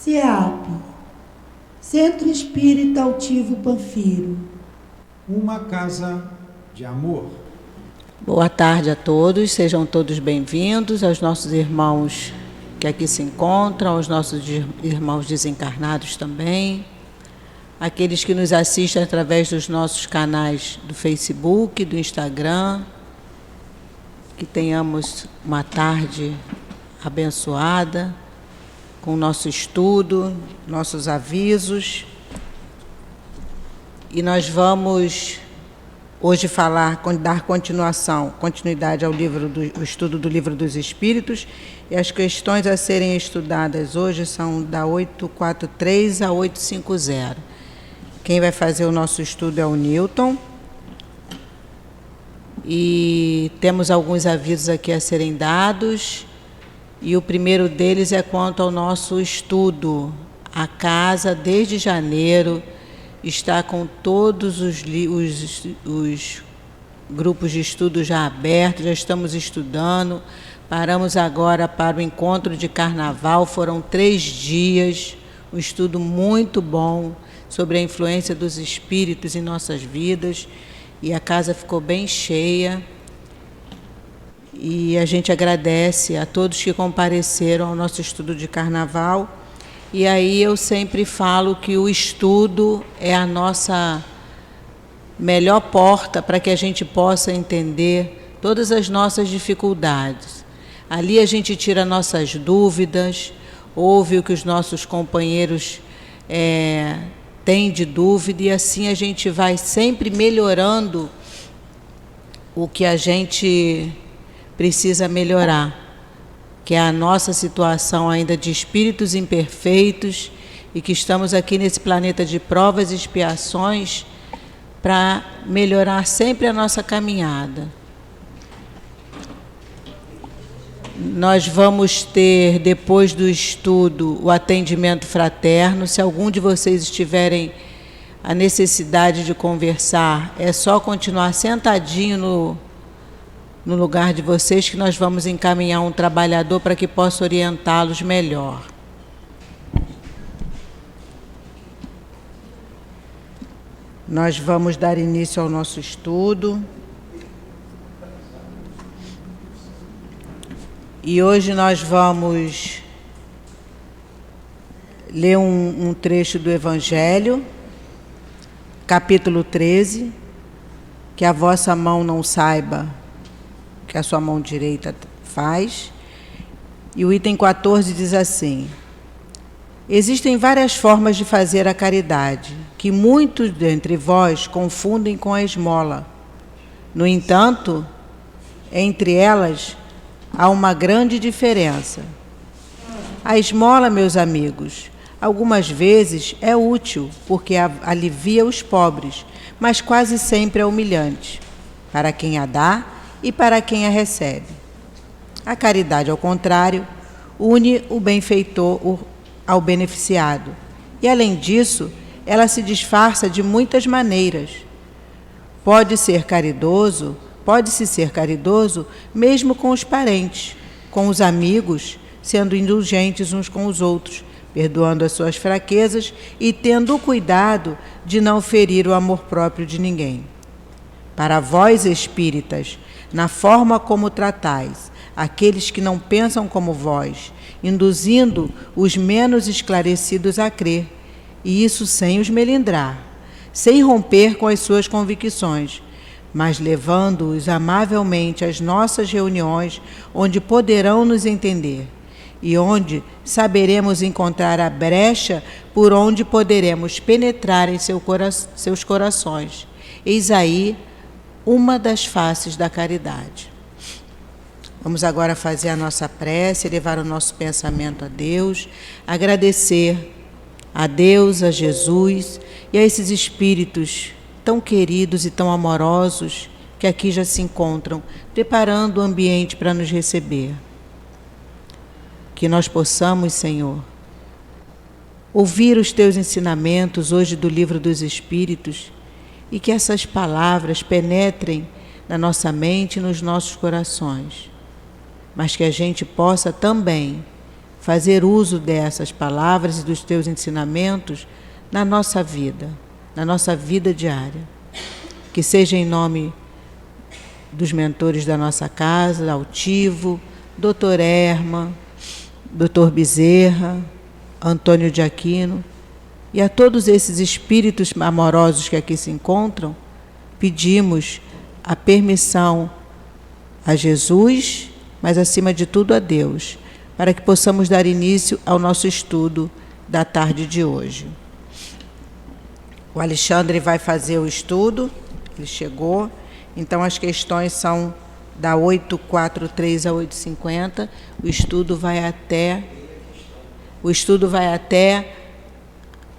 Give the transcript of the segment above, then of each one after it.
CEAP, Centro Espírita Altivo Panfiro. Uma casa de amor. Boa tarde a todos, sejam todos bem-vindos, aos nossos irmãos que aqui se encontram, aos nossos irmãos desencarnados também, aqueles que nos assistem através dos nossos canais do Facebook, do Instagram. Que tenhamos uma tarde abençoada, com o nosso estudo, nossos avisos. E nós vamos hoje dar continuidade ao estudo do Livro dos Espíritos. E as questões a serem estudadas hoje são da 843 a 850. Quem vai fazer o nosso estudo é o Newton. E temos alguns avisos aqui a serem dados. E o primeiro deles é quanto ao nosso estudo. A casa, desde janeiro, está com todos os grupos de estudo já abertos, já estamos estudando. Paramos agora para o encontro de carnaval, foram 3 dias, um estudo muito bom sobre a influência dos espíritos em nossas vidas, e a casa ficou bem cheia. E a gente agradece a todos que compareceram ao nosso estudo de carnaval. E aí eu sempre falo que o estudo é a nossa melhor porta para que a gente possa entender todas as nossas dificuldades. Ali a gente tira nossas dúvidas, ouve o que os nossos companheiros têm de dúvida, e assim a gente vai sempre melhorando o que a gente precisa melhorar, que é a nossa situação ainda de espíritos imperfeitos e que estamos aqui nesse planeta de provas e expiações para melhorar sempre a nossa caminhada. Nós vamos ter, depois do estudo, o atendimento fraterno. Se algum de vocês estiverem a necessidade de conversar, é só continuar sentadinho no lugar de vocês, que nós vamos encaminhar um trabalhador para que possa orientá-los melhor. Nós vamos dar início ao nosso estudo. E hoje nós vamos ler um trecho do Evangelho, capítulo 13, que a vossa mão não saiba que a sua mão direita faz. E o item 14 diz assim: existem várias formas de fazer a caridade, que muitos dentre vós confundem com a esmola. No entanto, entre elas há uma grande diferença. A esmola, meus amigos, algumas vezes é útil, porque alivia os pobres, mas quase sempre é humilhante, para quem a dá e para quem a recebe. A caridade, ao contrário, une o benfeitor ao beneficiado, e além disso, ela se disfarça de muitas maneiras. Pode-se ser caridoso mesmo com os parentes, com os amigos, sendo indulgentes uns com os outros, perdoando as suas fraquezas e tendo o cuidado de não ferir o amor próprio de ninguém. Para vós, espíritas, na forma como tratais aqueles que não pensam como vós, induzindo os menos esclarecidos a crer, e isso sem os melindrar, sem romper com as suas convicções, mas levando-os amavelmente às nossas reuniões, onde poderão nos entender, e onde saberemos encontrar a brecha por onde poderemos penetrar em seus corações. Eis aí uma das faces da caridade. Vamos agora fazer a nossa prece, levar o nosso pensamento a Deus, agradecer a Deus, a Jesus e a esses espíritos tão queridos e tão amorosos que aqui já se encontram, preparando o ambiente para nos receber. Que nós possamos, Senhor, ouvir os teus ensinamentos hoje do Livro dos Espíritos, e que essas palavras penetrem na nossa mente e nos nossos corações, mas que a gente possa também fazer uso dessas palavras e dos teus ensinamentos na nossa vida diária. Que seja em nome dos mentores da nossa casa, Altivo, Dr. Erma, Dr. Bezerra, Antônio de Aquino, e a todos esses espíritos amorosos que aqui se encontram, pedimos a permissão a Jesus, mas acima de tudo a Deus, para que possamos dar início ao nosso estudo da tarde de hoje. O Alexandre vai fazer o estudo, ele chegou, então as questões são da 843 a 850, o estudo vai até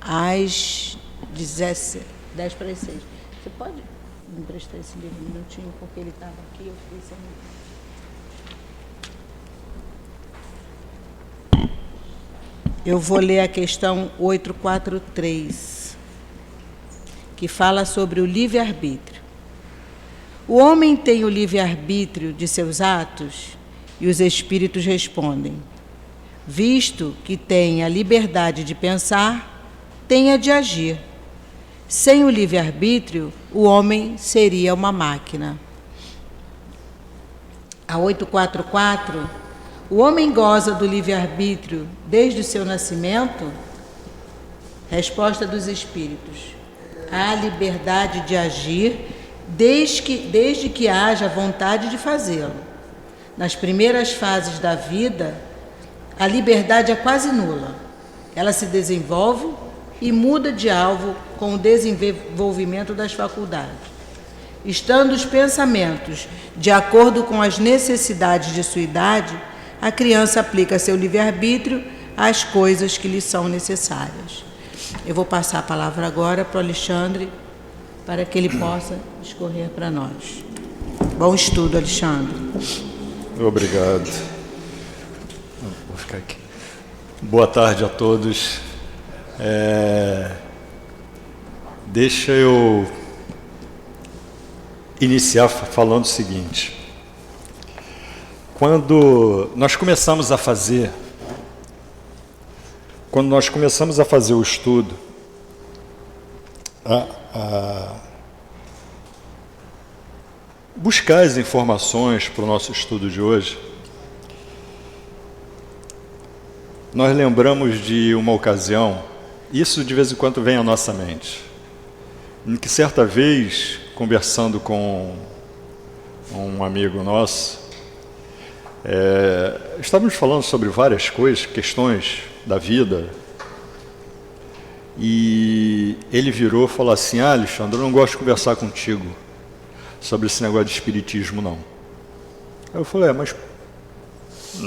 às 10 para as 6. Você pode me emprestar esse livro um minutinho, porque ele estava aqui, eu fiquei sem... Eu vou ler a questão 843, que fala sobre o livre-arbítrio. O homem tem o livre-arbítrio de seus atos? E os espíritos respondem: visto que tem a liberdade de pensar, tem a de agir. Sem o livre-arbítrio, o homem seria uma máquina. A 844, o homem goza do livre-arbítrio desde o seu nascimento? Resposta dos espíritos: há liberdade de agir desde que haja vontade de fazê-lo. Nas primeiras fases da vida, a liberdade é quase nula. Ela se desenvolve e muda de alvo com o desenvolvimento das faculdades. Estando os pensamentos de acordo com as necessidades de sua idade, a criança aplica seu livre-arbítrio às coisas que lhe são necessárias. Eu vou passar a palavra agora para o Alexandre, para que ele possa discorrer para nós. Bom estudo, Alexandre. Obrigado. Vou ficar aqui. Boa tarde a todos. Deixa eu iniciar falando o seguinte. Quando nós começamos a fazer o estudo, buscar as informações para o nosso estudo de hoje, nós lembramos de uma ocasião, isso de vez em quando vem à nossa mente, em que certa vez, conversando com um amigo nosso, estávamos falando sobre várias coisas, questões da vida, e ele virou e falou assim: Alexandre, eu não gosto de conversar contigo sobre esse negócio de espiritismo, não. Aí eu falei: mas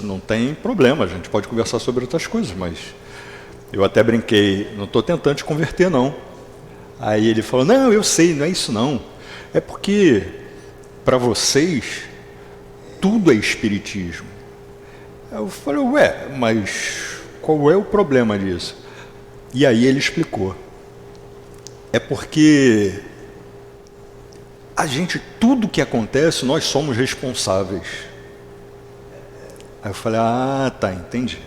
não tem problema, a gente pode conversar sobre outras coisas, mas eu até brinquei, não estou tentando te converter, não. Aí ele falou: não, eu sei, não é isso não, é porque para vocês tudo é espiritismo. Eu falei: ué, mas qual é o problema disso? E aí ele explicou: é porque a gente, tudo que acontece, nós somos responsáveis. Aí eu falei: ah, tá, entendi.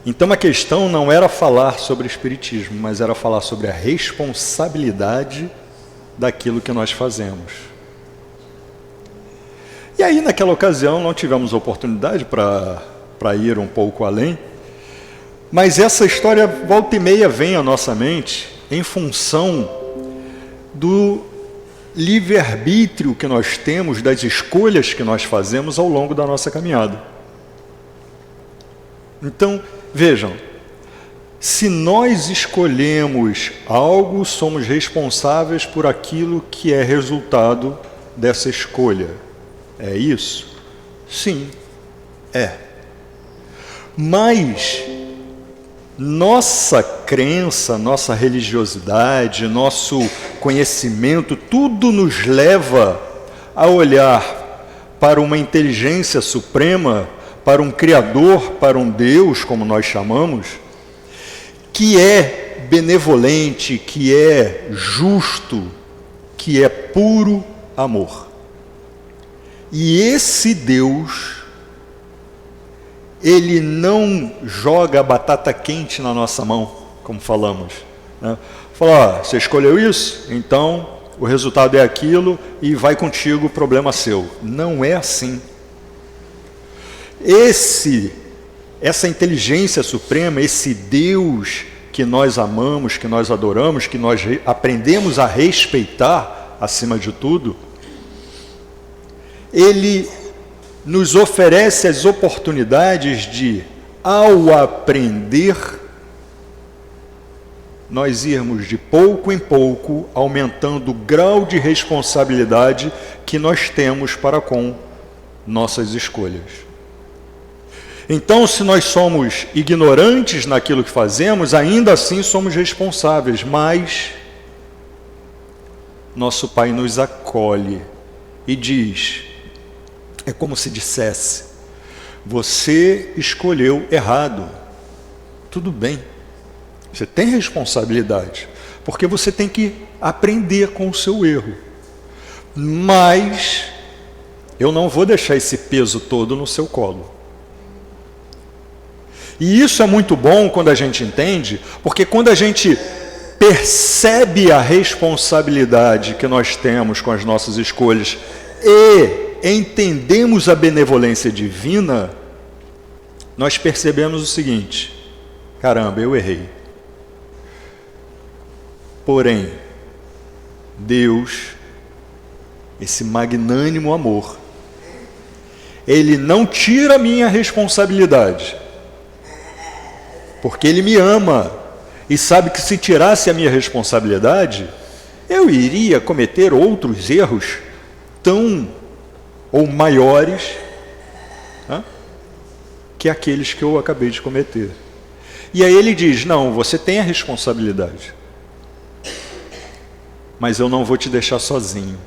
Então a questão não era falar sobre espiritismo, mas era falar sobre a responsabilidade daquilo que nós fazemos. E aí naquela ocasião não tivemos oportunidade para ir um pouco além, mas essa história volta e meia vem à nossa mente em função do livre-arbítrio que nós temos, das escolhas que nós fazemos ao longo da nossa caminhada. Então, vejam, se nós escolhemos algo, somos responsáveis por aquilo que é resultado dessa escolha. É isso? Sim, é. Mas nossa crença, nossa religiosidade, nosso conhecimento, tudo nos leva a olhar para uma inteligência suprema, para um Criador, para um Deus, como nós chamamos, que é benevolente, que é justo, que é puro amor. E esse Deus, Ele não joga a batata quente na nossa mão, como falamos, né? Fala, ó, você escolheu isso? Então o resultado é aquilo e vai contigo, problema seu. Não é assim. Essa inteligência suprema, esse Deus que nós amamos, que nós adoramos, que nós aprendemos a respeitar acima de tudo, Ele nos oferece as oportunidades de, ao aprender, nós irmos de pouco em pouco aumentando o grau de responsabilidade que nós temos para com nossas escolhas. Então, se nós somos ignorantes naquilo que fazemos, ainda assim somos responsáveis, mas nosso Pai nos acolhe e diz, é como se dissesse, você escolheu errado, tudo bem, você tem responsabilidade, porque você tem que aprender com o seu erro, mas eu não vou deixar esse peso todo no seu colo. E isso é muito bom quando a gente entende, porque quando a gente percebe a responsabilidade que nós temos com as nossas escolhas e entendemos a benevolência divina, nós percebemos o seguinte, caramba, eu errei. Porém, Deus, esse magnânimo amor, Ele não tira a minha responsabilidade, porque Ele me ama e sabe que se tirasse a minha responsabilidade, eu iria cometer outros erros tão ou maiores que aqueles que eu acabei de cometer. E aí Ele diz, não, você tem a responsabilidade, mas eu não vou te deixar sozinho.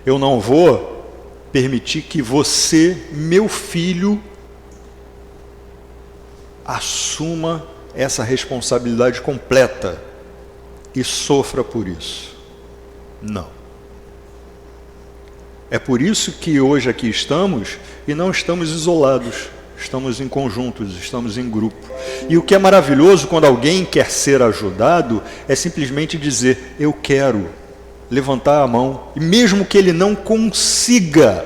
Eu não vou permitir que você, meu filho, assuma essa responsabilidade completa e sofra por isso. Não. É por isso que hoje aqui estamos e não estamos isolados, estamos em conjuntos, estamos em grupo. E o que é maravilhoso quando alguém quer ser ajudado é simplesmente dizer, eu quero, levantar a mão, e mesmo que ele não consiga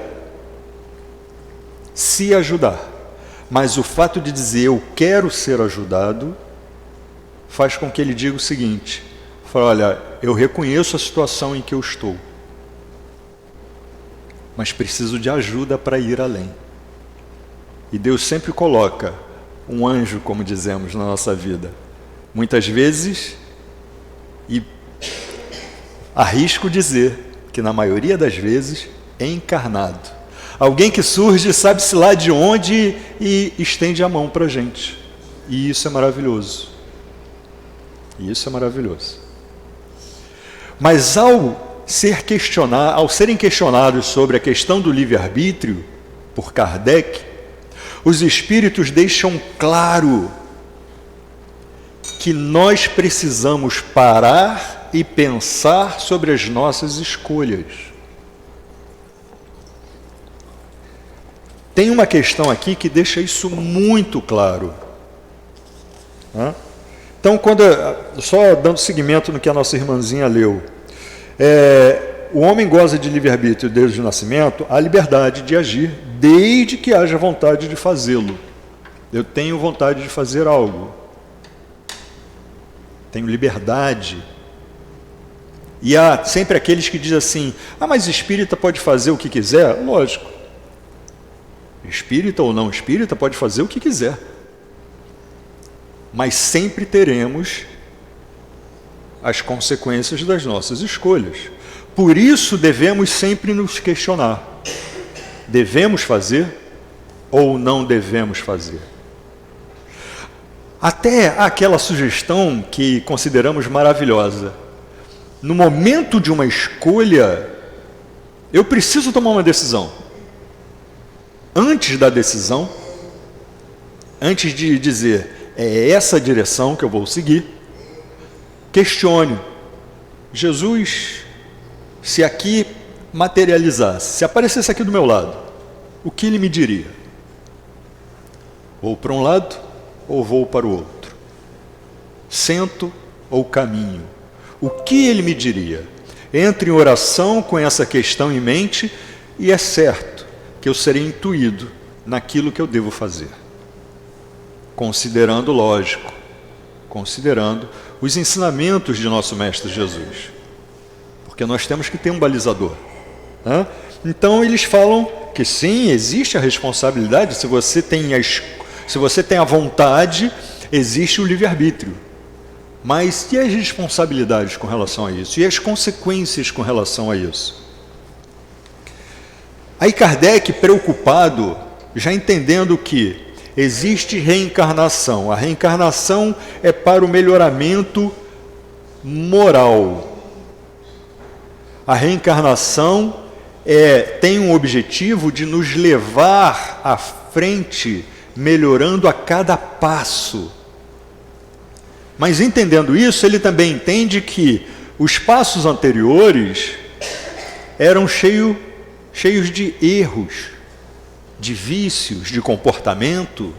se ajudar, mas o fato de dizer eu quero ser ajudado faz com que ele diga o seguinte, fala, olha, eu reconheço a situação em que eu estou, mas preciso de ajuda para ir além. E Deus sempre coloca um anjo, como dizemos, na nossa vida. Muitas vezes, e arrisco dizer que na maioria das vezes, encarnado. Alguém que surge, sabe-se lá de onde, e estende a mão para a gente. E isso é maravilhoso. Isso é maravilhoso. Mas ao serem questionados sobre a questão do livre-arbítrio, por Kardec, os espíritos deixam claro que nós precisamos parar e pensar sobre as nossas escolhas. Tem uma questão aqui que deixa isso muito claro. Então, só dando seguimento no que a nossa irmãzinha leu, o homem goza de livre-arbítrio desde o nascimento, a liberdade de agir, desde que haja vontade de fazê-lo. Eu tenho vontade de fazer algo. Tenho liberdade. E há sempre aqueles que dizem assim, mas espírita pode fazer o que quiser? Lógico. Espírita ou não espírita pode fazer o que quiser. Mas sempre teremos as consequências das nossas escolhas. Por isso devemos sempre nos questionar. Devemos fazer ou não devemos fazer? Até aquela sugestão que consideramos maravilhosa. No momento de uma escolha, eu preciso tomar uma decisão. Antes da decisão, antes de dizer, é essa direção que eu vou seguir, questione. Jesus, se aqui materializasse, se aparecesse aqui do meu lado, o que ele me diria? Vou para um lado ou vou para o outro? Sento ou caminho? O que ele me diria? Entro em oração com essa questão em mente e é certo que eu serei intuído naquilo que eu devo fazer. Considerando, lógico, considerando os ensinamentos de nosso Mestre Jesus. Porque nós temos que ter um balizador. Né? Então eles falam que sim, existe a responsabilidade, se você tem a vontade, existe o livre-arbítrio. Mas e as responsabilidades com relação a isso? E as consequências com relação a isso? Aí Kardec, preocupado, já entendendo que existe reencarnação. A reencarnação é para o melhoramento moral. A reencarnação tem um objetivo de nos levar à frente, melhorando a cada passo. Mas entendendo isso, ele também entende que os passos anteriores eram cheios de erros, de vícios, de comportamento.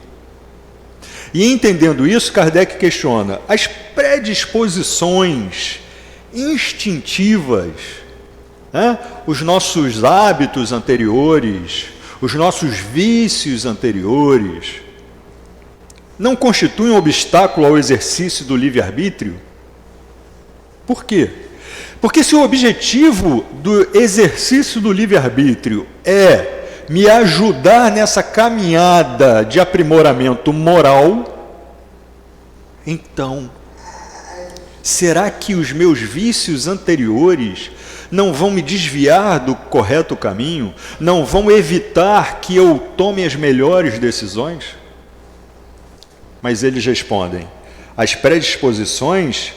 E entendendo isso, Kardec questiona as predisposições instintivas, né? Os nossos hábitos anteriores, os nossos vícios anteriores, não constituem um obstáculo ao exercício do livre-arbítrio? Por quê? Porque se o objetivo do exercício do livre-arbítrio é me ajudar nessa caminhada de aprimoramento moral, então, será que os meus vícios anteriores não vão me desviar do correto caminho? Não vão evitar que eu tome as melhores decisões? Mas eles respondem, as predisposições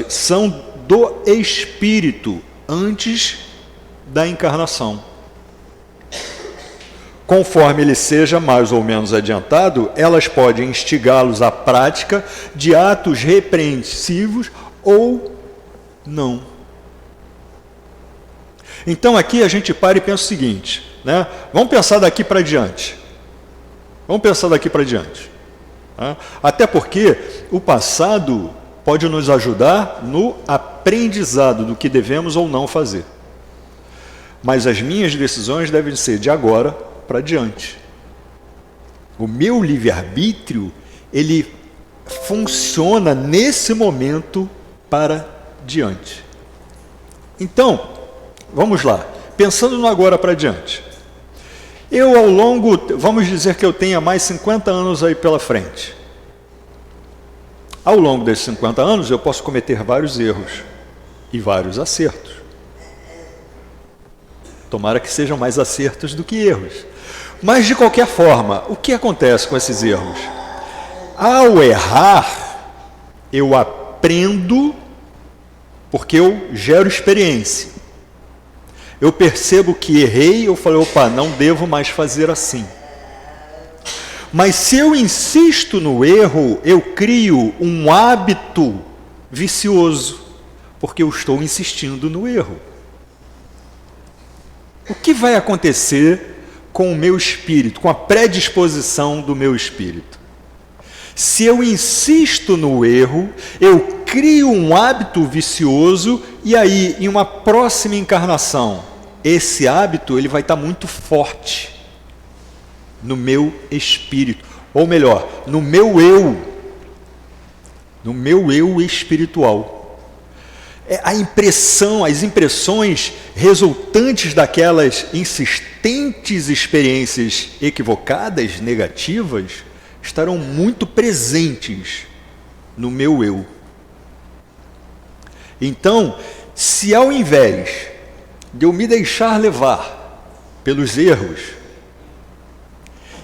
são do espírito, antes da encarnação. Conforme ele seja mais ou menos adiantado, elas podem instigá-los à prática de atos repreensivos ou não. Então aqui a gente para e pensa o seguinte, né? Vamos pensar daqui para diante. Até porque o passado pode nos ajudar no aprendizado do que devemos ou não fazer. Mas as minhas decisões devem ser de agora para diante. O meu livre-arbítrio, ele funciona nesse momento para diante. Então, vamos lá. Pensando no agora para diante. Vamos dizer que eu tenha mais 50 anos aí pela frente. Ao longo desses 50 anos, eu posso cometer vários erros e vários acertos. Tomara que sejam mais acertos do que erros. Mas, de qualquer forma, o que acontece com esses erros? Ao errar, eu aprendo porque eu gero experiência. Eu percebo que errei, eu falei, opa, não devo mais fazer assim. Mas se eu insisto no erro, eu crio um hábito vicioso, porque eu estou insistindo no erro. O que vai acontecer com o meu espírito, com a predisposição do meu espírito? Se eu insisto no erro, eu crio um hábito vicioso e aí, em uma próxima encarnação, esse hábito ele vai estar muito forte no meu espírito, ou melhor, no meu eu espiritual. As impressões resultantes daquelas insistentes experiências equivocadas, negativas, estarão muito presentes no meu eu. Então, se ao invés de eu me deixar levar pelos erros,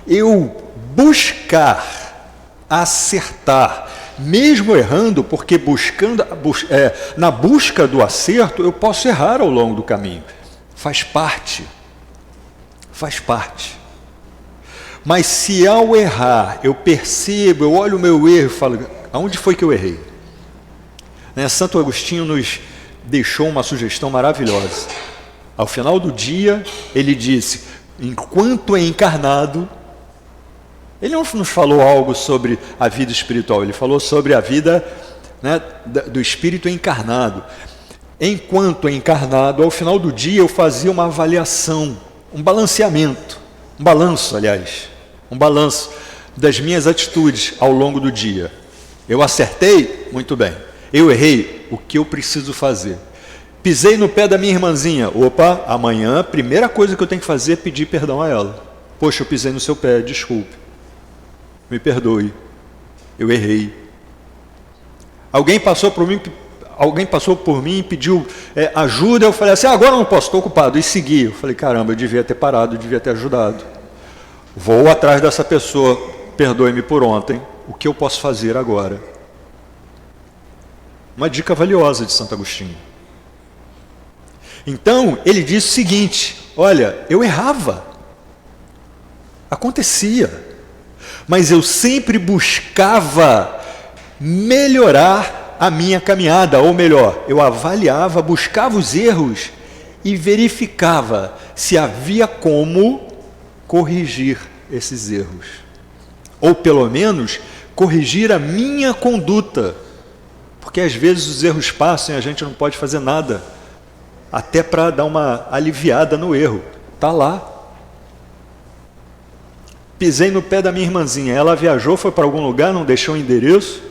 eu buscar acertar, mesmo errando, porque na busca do acerto, eu posso errar ao longo do caminho. Faz parte. Mas se ao errar, eu percebo, eu olho o meu erro e falo, aonde foi que eu errei? Santo Agostinho nos deixou uma sugestão maravilhosa. Ao final do dia, ele disse, enquanto é encarnado, Ele não nos falou algo sobre a vida espiritual, ele falou sobre a vida, né, do espírito encarnado. Enquanto encarnado, ao final do dia eu fazia uma avaliação, um balanceamento, um balanço das minhas atitudes ao longo do dia. Eu acertei? Muito bem. Eu errei? O que eu preciso fazer? Pisei no pé da minha irmãzinha. Opa, amanhã a primeira coisa que eu tenho que fazer é pedir perdão a ela. Poxa, eu pisei no seu pé, desculpe. Me perdoe. Eu errei. Alguém passou por mim e pediu ajuda, eu falei assim, agora eu não posso, estou ocupado, e segui. Eu falei, caramba, eu devia ter parado, eu devia ter ajudado. Vou atrás dessa pessoa, perdoe-me por ontem, o que eu posso fazer agora? Uma dica valiosa de Santo Agostinho. Então, ele disse o seguinte, olha, eu errava, acontecia, mas eu sempre buscava melhorar a minha caminhada, ou melhor, eu avaliava, buscava os erros e verificava se havia como corrigir esses erros. Ou pelo menos, corrigir a minha conduta. Porque às vezes os erros passam e a gente não pode fazer nada, até para dar uma aliviada no erro. Está lá. Pisei no pé da minha irmãzinha, ela viajou, foi para algum lugar, não deixou o endereço.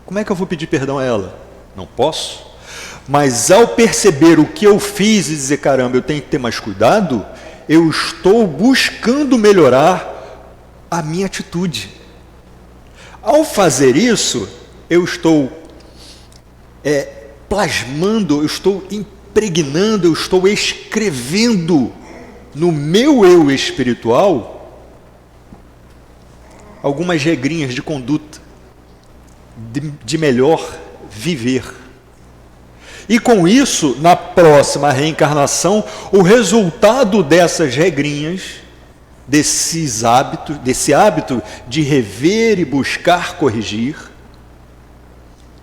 Como é que eu vou pedir perdão a ela? Não posso. Mas ao perceber o que eu fiz e dizer, caramba, eu tenho que ter mais cuidado, eu estou buscando melhorar a minha atitude. Ao fazer isso, eu estou plasmando, eu estou impregnando, eu estou escrevendo no meu eu espiritual algumas regrinhas de conduta, de melhor viver. E com isso, na próxima reencarnação, o resultado dessas regrinhas, desse hábito de rever e buscar corrigir,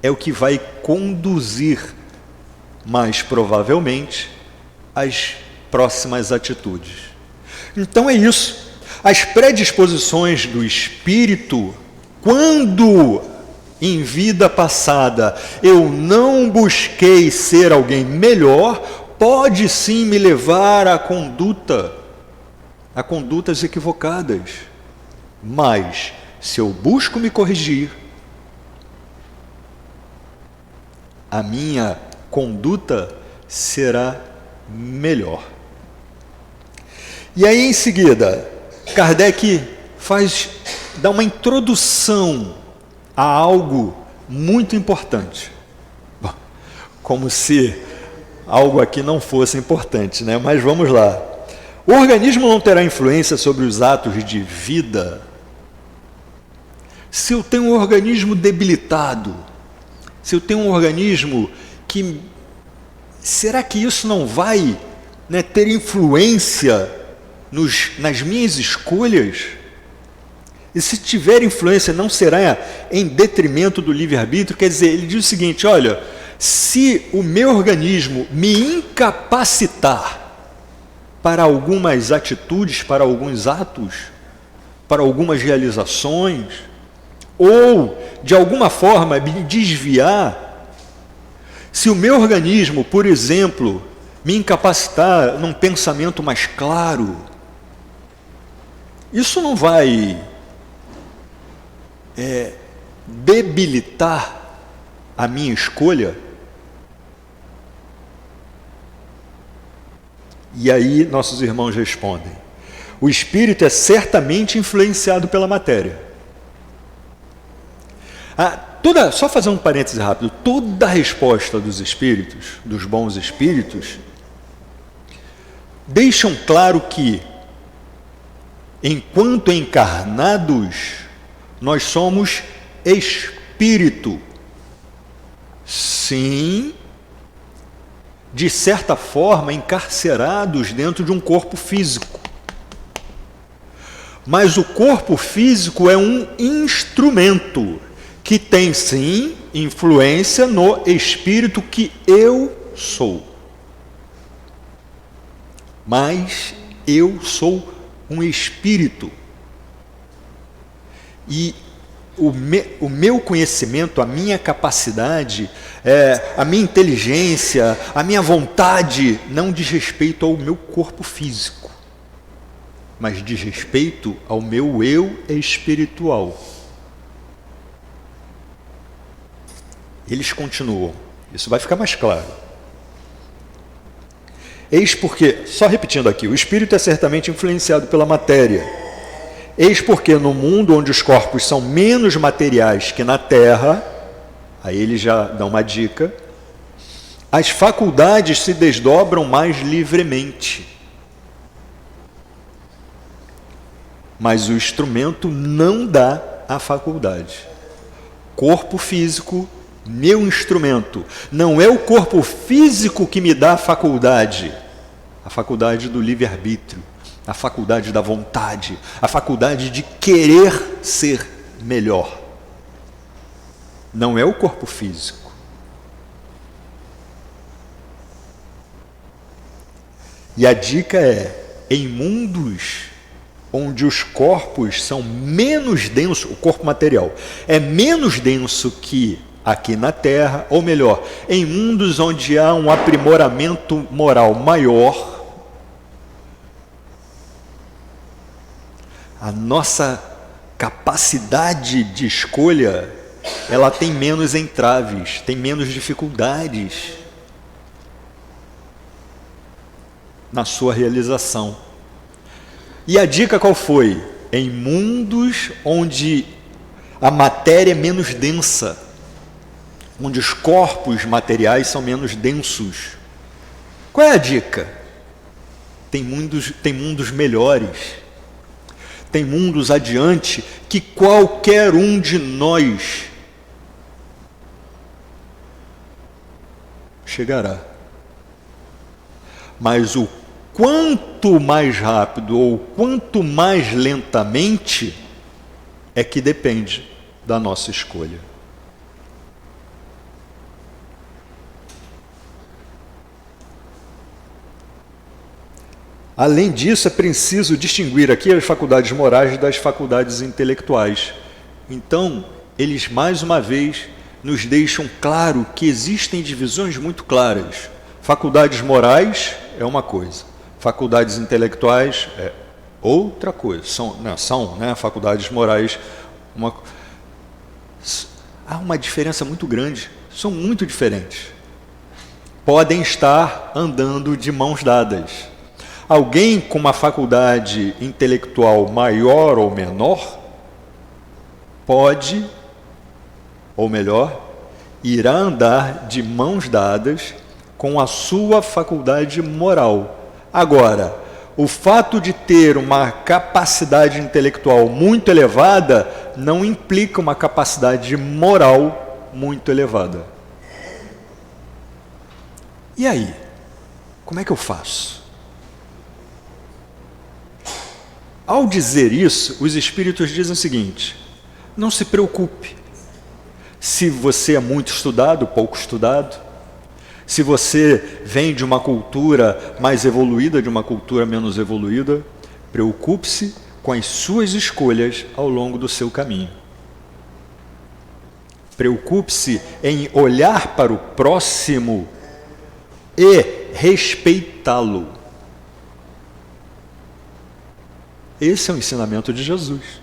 é o que vai conduzir, mais provavelmente, às próximas atitudes. Então é isso. As predisposições do espírito, quando em vida passada eu não busquei ser alguém melhor, pode sim me levar a condutas equivocadas. Mas, se eu busco me corrigir, a minha conduta será melhor. E aí, em seguida, Kardec dá uma introdução a algo muito importante. Bom, como se algo aqui não fosse importante, né? Mas vamos lá. O organismo não terá influência sobre os atos de vida se eu tenho um organismo debilitado, se eu tenho um organismo que... Será que isso não vai, né, ter influência nas minhas escolhas? E se tiver influência, não será em detrimento do livre-arbítrio? Quer dizer, ele diz o seguinte, olha, se o meu organismo me incapacitar para algumas atitudes, para alguns atos, para algumas realizações, ou de alguma forma me desviar, se o meu organismo, por exemplo, me incapacitar num pensamento mais claro, isso não vai debilitar a minha escolha? E aí nossos irmãos respondem, o espírito é certamente influenciado pela matéria. Só fazer um parêntese rápido, toda a resposta dos espíritos, dos bons espíritos, deixam claro que, enquanto encarnados, nós somos espírito. Sim, de certa forma, encarcerados dentro de um corpo físico. Mas o corpo físico é um instrumento que tem, sim, influência no espírito que eu sou. Mas eu sou um espírito. E o meu conhecimento, a minha capacidade, a minha inteligência, a minha vontade não diz respeito ao meu corpo físico, mas diz respeito ao meu eu espiritual. Eles continuam, isso vai ficar mais claro. Eis porque, só repetindo aqui, o espírito é certamente influenciado pela matéria. Eis porque no mundo onde os corpos são menos materiais que na Terra, aí ele já dá uma dica, as faculdades se desdobram mais livremente. Mas o instrumento não dá a faculdade. Corpo físico, meu instrumento. Não é o corpo físico que me dá a faculdade do livre-arbítrio, a faculdade da vontade, a faculdade de querer ser melhor. Não é o corpo físico. E a dica é, em mundos onde os corpos são menos densos, o corpo material é menos denso que aqui na Terra, ou melhor, em mundos onde há um aprimoramento moral maior, a nossa capacidade de escolha, ela tem menos entraves, tem menos dificuldades na sua realização. E a dica qual foi? Em mundos onde a matéria é menos densa, onde os corpos materiais são menos densos. Qual é a dica? Tem mundos melhores. Tem mundos adiante que qualquer um de nós chegará. Mas o quanto mais rápido ou quanto mais lentamente é que depende da nossa escolha. Além disso, é preciso distinguir aqui as faculdades morais das faculdades intelectuais. Então, eles mais uma vez nos deixam claro que existem divisões muito claras. Faculdades morais é uma coisa, faculdades intelectuais é outra coisa. São faculdades morais. Há uma diferença muito grande, são muito diferentes. Podem estar andando de mãos dadas. Alguém com uma faculdade intelectual maior ou menor pode, ou melhor, irá andar de mãos dadas com a sua faculdade moral. Agora, o fato de ter uma capacidade intelectual muito elevada não implica uma capacidade moral muito elevada. E aí? Como é que eu faço? Ao dizer isso, os espíritos dizem o seguinte: não se preocupe. Se você é muito estudado, pouco estudado, se você vem de uma cultura mais evoluída, de uma cultura menos evoluída, preocupe-se com as suas escolhas ao longo do seu caminho. Preocupe-se em olhar para o próximo e respeitá-lo. Esse é o ensinamento de Jesus.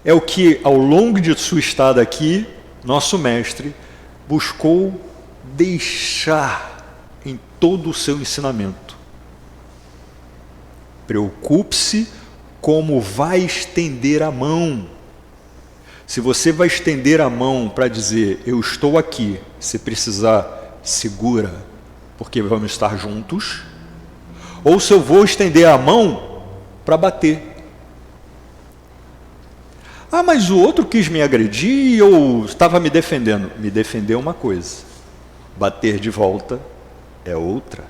É o que, ao longo de sua estada aqui, nosso mestre buscou deixar em todo o seu ensinamento. Preocupe-se como vai estender a mão. Se você vai estender a mão para dizer, eu estou aqui, se precisar, segura, porque vamos estar juntos, ou se eu vou estender a mão para bater. Ah, mas o outro quis me agredir ou estava me defendendo. Me defender é uma coisa, bater de volta é outra.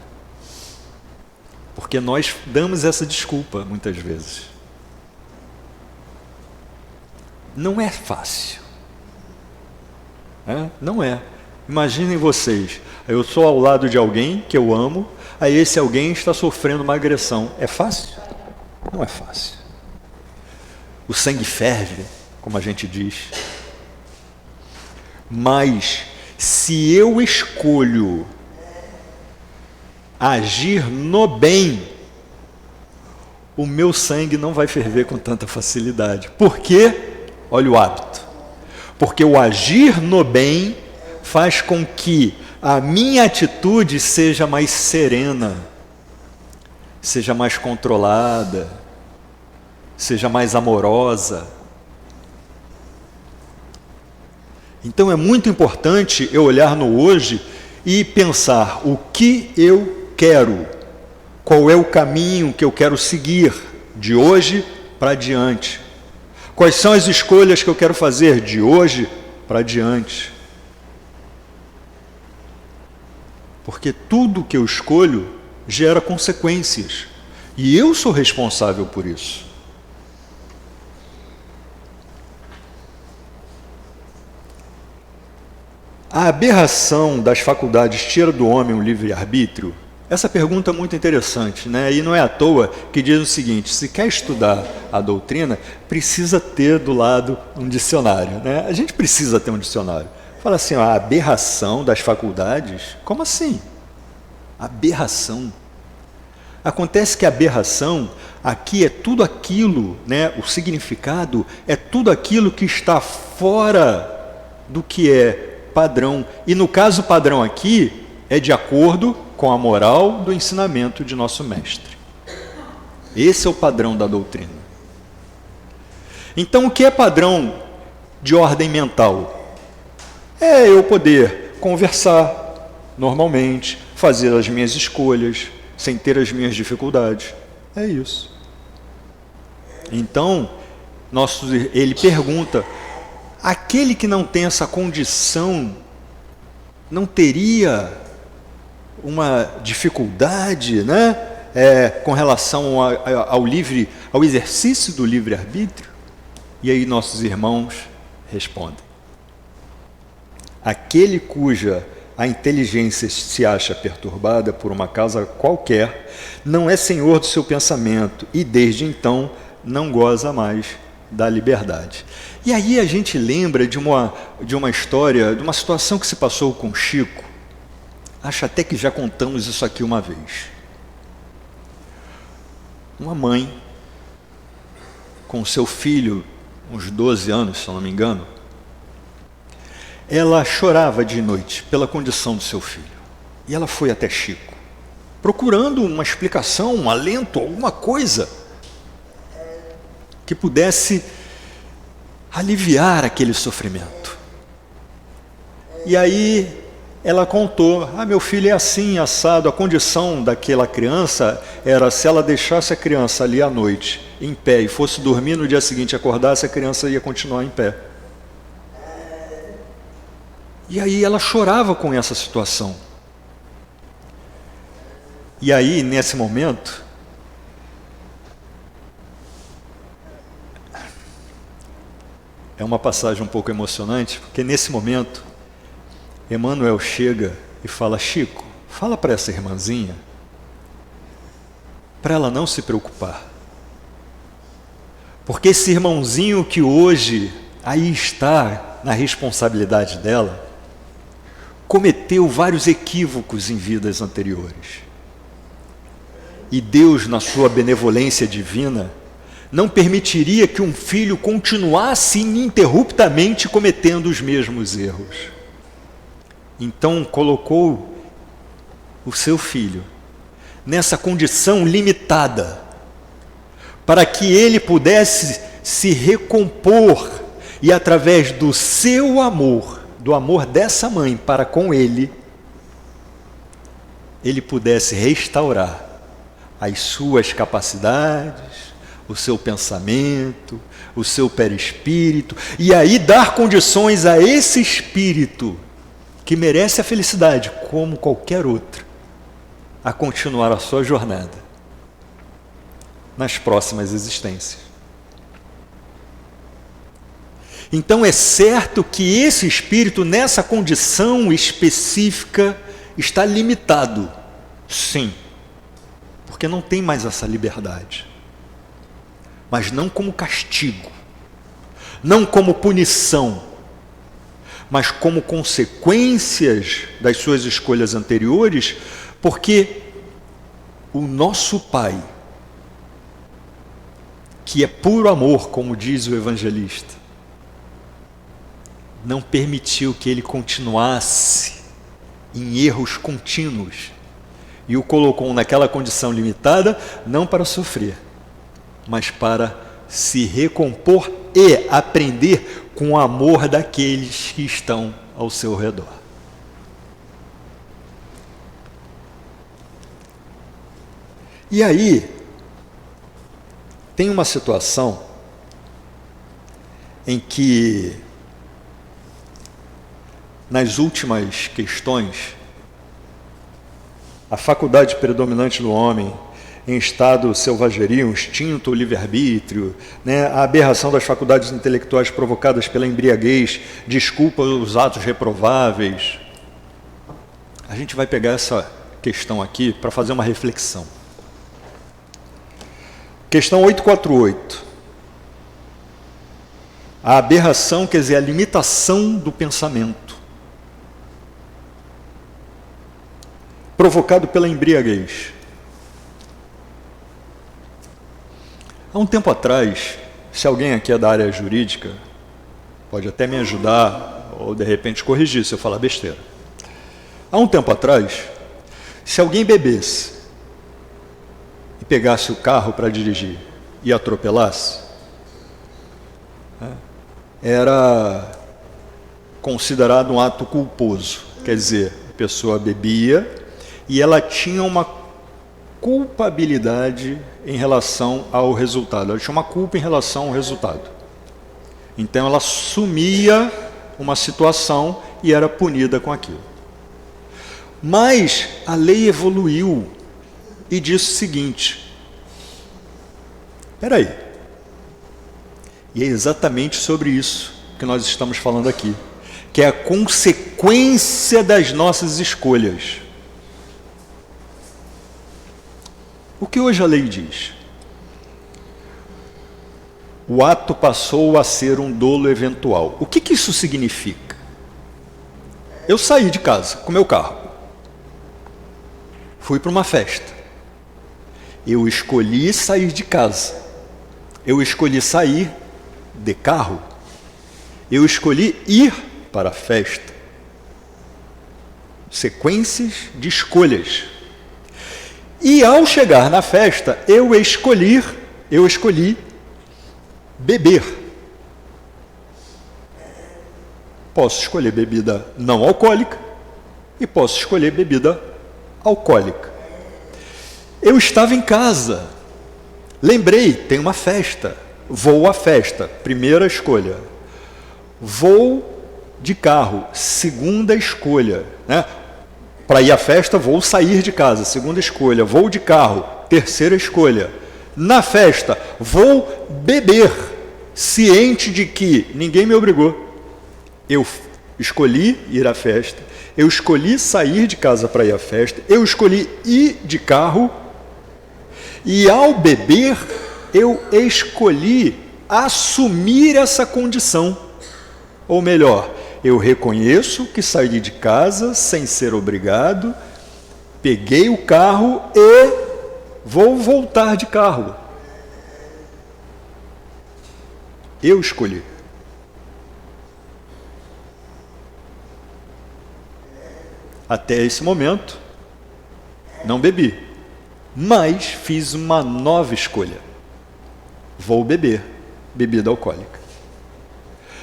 Porque nós damos essa desculpa muitas vezes. Não é fácil. Não é. Imaginem vocês, Eu sou ao lado de alguém que eu amo, aí esse alguém está sofrendo uma agressão. É fácil? Não é fácil. O sangue ferve, como a gente diz. Mas, se eu escolho agir no bem, o meu sangue não vai ferver com tanta facilidade. Por quê? Olha o hábito. Porque o agir no bem faz com que a minha atitude seja mais serena, seja mais controlada, seja mais amorosa. Então é muito importante eu olhar no hoje e pensar o que eu quero, qual é o caminho que eu quero seguir de hoje para diante, quais são as escolhas que eu quero fazer de hoje para diante. Porque tudo que eu escolho gera consequências e eu sou responsável por isso. A aberração das faculdades tira do homem o livre-arbítrio? Essa pergunta é muito interessante, né? E não é à toa que diz o seguinte: se quer estudar a doutrina, precisa ter do lado um dicionário, né? A gente precisa ter um dicionário. Fala assim, a aberração das faculdades? Como assim? Aberração. Acontece que a aberração aqui é tudo aquilo, né? O significado é tudo aquilo que está fora do que é padrão. E no caso padrão aqui é de acordo com a moral do ensinamento de nosso mestre. Esse é o padrão da doutrina. Então, o que é padrão de ordem mental? É eu poder conversar normalmente, fazer as minhas escolhas, sem ter as minhas dificuldades. É isso. Então, ele pergunta, aquele que não tem essa condição, não teria uma dificuldade, né, com relação ao exercício do livre-arbítrio? E aí nossos irmãos respondem: aquele cuja a inteligência se acha perturbada por uma causa qualquer, não é senhor do seu pensamento e desde então não goza mais da liberdade. E aí a gente lembra de uma história, de uma situação que se passou com Chico. Acho até que já contamos isso aqui uma vez. Uma mãe, com seu filho, uns 12 anos, se eu não me engano, ela chorava de noite pela condição do seu filho. E ela foi até Chico, procurando uma explicação, um alento, alguma coisa que pudesse aliviar aquele sofrimento. E aí ela contou, meu filho é assim, assado, a condição daquela criança era, se ela deixasse a criança ali à noite, em pé, e fosse dormir no dia seguinte, acordasse, a criança ia continuar em pé. E aí ela chorava com essa situação. E aí, nesse momento, é uma passagem um pouco emocionante, porque nesse momento, Emmanuel chega e fala: Chico, fala para essa irmãzinha, para ela não se preocupar. Porque esse irmãozinho que hoje aí está na responsabilidade dela, cometeu vários equívocos em vidas anteriores. E Deus, na sua benevolência divina, não permitiria que um filho continuasse ininterruptamente cometendo os mesmos erros. Então colocou o seu filho nessa condição limitada, para que ele pudesse se recompor e, através do seu amor, do amor dessa mãe para com ele pudesse restaurar as suas capacidades, o seu pensamento, o seu perispírito, e aí dar condições a esse espírito que merece a felicidade, como qualquer outro, a continuar a sua jornada nas próximas existências. Então é certo que esse espírito, nessa condição específica, está limitado, sim, porque não tem mais essa liberdade, mas não como castigo, não como punição, mas como consequências das suas escolhas anteriores, porque o nosso Pai, que é puro amor, como diz o evangelista, não permitiu que ele continuasse em erros contínuos e o colocou naquela condição limitada, não para sofrer, mas para se recompor e aprender com o amor daqueles que estão ao seu redor. E aí, tem uma situação em que, nas últimas questões, a faculdade predominante do homem, em estado selvageria, um instinto, o livre-arbítrio, né, a aberração das faculdades intelectuais provocadas pela embriaguez, desculpa os atos reprováveis. A gente vai pegar essa questão aqui para fazer uma reflexão. Questão 848. A aberração, quer dizer, a limitação do pensamento, provocado pela embriaguez. Há um tempo atrás, se alguém aqui é da área jurídica, pode até me ajudar, ou de repente corrigir se eu falar besteira. Há um tempo atrás, se alguém bebesse e pegasse o carro para dirigir e atropelasse, era considerado um ato culposo. Quer dizer, a pessoa bebia e ela tinha uma culpabilidade em relação ao resultado. Ela tinha uma culpa em relação ao resultado. Então ela assumia uma situação e era punida com aquilo. Mas a lei evoluiu e disse o seguinte: espera aí, e é exatamente sobre isso que nós estamos falando aqui, que é a consequência das nossas escolhas. O que hoje a lei diz? O ato passou a ser um dolo eventual. O que isso significa? Eu saí de casa com meu carro, fui para uma festa. Eu escolhi sair de casa. Eu escolhi sair de carro. Eu escolhi ir para a festa. Sequências de escolhas. E ao chegar na festa, eu escolhi beber. Posso escolher bebida não alcoólica e posso escolher bebida alcoólica. Eu estava em casa, lembrei, tem uma festa, vou à festa, primeira escolha. Vou de carro, segunda escolha, né? Para ir à festa, vou sair de casa, segunda escolha. Vou de carro, terceira escolha. Na festa, vou beber, ciente de que ninguém me obrigou. Eu escolhi ir à festa, eu escolhi sair de casa para ir à festa, eu escolhi ir de carro, e ao beber, eu escolhi assumir essa condição. Ou melhor, eu reconheço que saí de casa sem ser obrigado, peguei o carro e vou voltar de carro. Eu escolhi. Até esse momento, não bebi, mas fiz uma nova escolha. Vou beber bebida alcoólica.